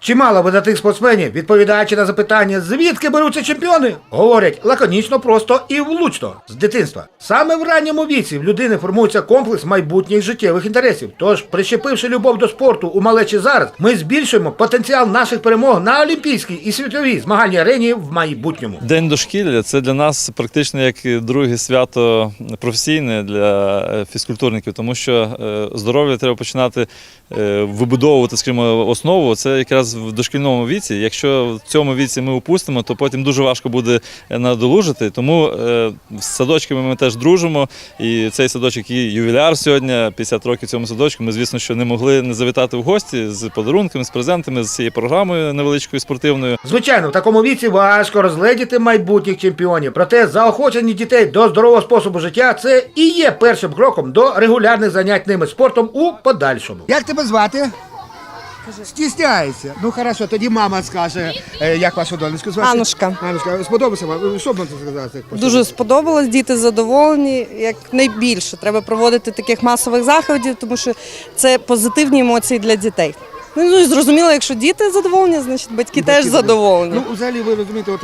Чимало видатних спортсменів, відповідаючи на запитання, звідки беруться чемпіони, говорять лаконічно, просто і влучно з дитинства. Саме в ранньому віці в людини формується комплекс майбутніх життєвих інтересів. Тож, прищепивши любов до спорту у малечі зараз, ми збільшуємо потенціал наших перемог на олімпійській і світовій змагальній арені в майбутньому. День дошкілля – це для нас практично як друге свято професійне для фізкультурників, тому що здоров'я треба починати вибудовувати, скажімо, основу. Це якраз в дошкільному віці. Якщо в цьому віці ми упустимо, то потім дуже важко буде надолужити. Тому з садочками ми теж дружимо. І цей садочок і ювіляр сьогодні, 50 років цьому садочку. Ми, звісно, що не могли не завітати в гості з подарунками, з презентами, з цією програмою невеличкою спортивною. Звичайно, в такому віці важко розгледіти майбутніх чемпіонів. Проте заохочення дітей до здорового способу життя – це і є першим кроком до регулярних занять ними спортом у подальшому. Як тебе звати? Стісняється. Ну, хорошо, тоді мама скаже, як вашу донечку звати? Аннушка. Аннушка, сподобався вам? Що можна сказати? Дуже сподобалось, діти задоволені, як найбільше. Треба проводити таких масових заходів, тому що це позитивні емоції для дітей. Ну і зрозуміло, якщо діти задоволені, значить батьки теж задоволені. Ну, взагалі, ви розумієте, от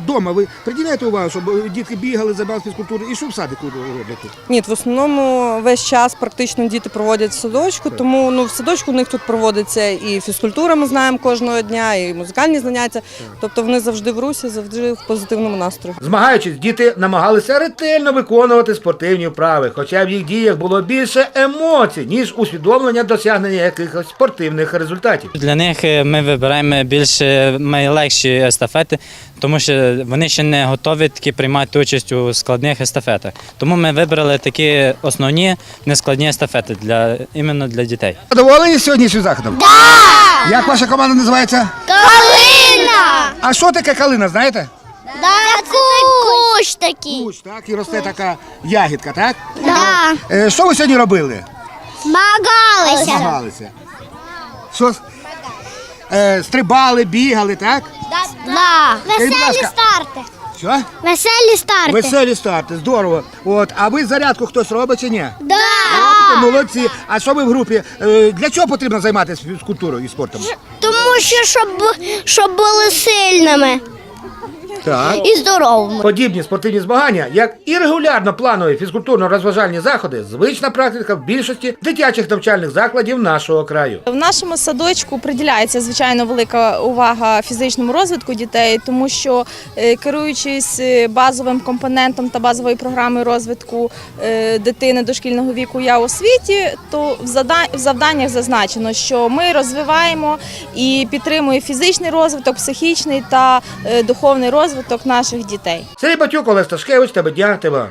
вдома ви приділяєте увагу, щоб дітки бігали, займалися фізкультурою, і що в садику роблять тут? Ні, в основному весь час практично діти проводять в садочку, тому в садочку у них тут проводиться і фізкультура, ми знаємо, кожного дня, і музикальні заняття. Тобто вони завжди в русі, завжди в позитивному настрої. Змагаючись, діти намагалися ретельно виконувати спортивні вправи, хоча в їх діях було більше емоцій, ніж усвідомлення досягнення якихось спортивних результатів. Для них ми вибираємо більш найлегші естафети, тому що вони ще не готові таки приймати участь у складних естафетах. Тому ми вибрали такі основні нескладні естафети іменно для дітей. Задоволені сьогоднішнім заходом? Так! Да! Як ваша команда називається? Калина! А що таке калина, знаєте? Да, це кущ такий. Кущ, так, і росте така ягідка, так? Да. Що ви сьогодні робили? Змагалися. Змагалися. Що? Стрибали, бігали, так? Да. Скажіть, будь Веселі ласка. старти. Що? Веселі старти. Веселі старти, здорово. От, а ви зарядку хтось робить чи ні? Да. Молодці. А що ви в групі? Для чого потрібно займатися фізкультурою і спортом? Тому що, щоб були сильними Так. і здоровими. Подібні спортивні змагання, як і регулярно планові фізкультурно-розважальні заходи, звична практика в більшості дитячих навчальних закладів нашого краю. В нашому садочку приділяється, звичайно, велика увага фізичному розвитку дітей, тому що, керуючись базовим компонентом та базовою програмою розвитку дитини дошкільного віку «Я у світі», то в завданнях зазначено, що ми розвиваємо і підтримуємо фізичний розвиток, психічний та духовний розвиток наших дітей. Сергій Батюк, Олег Сташкевич, ТБ Дня, ТВА.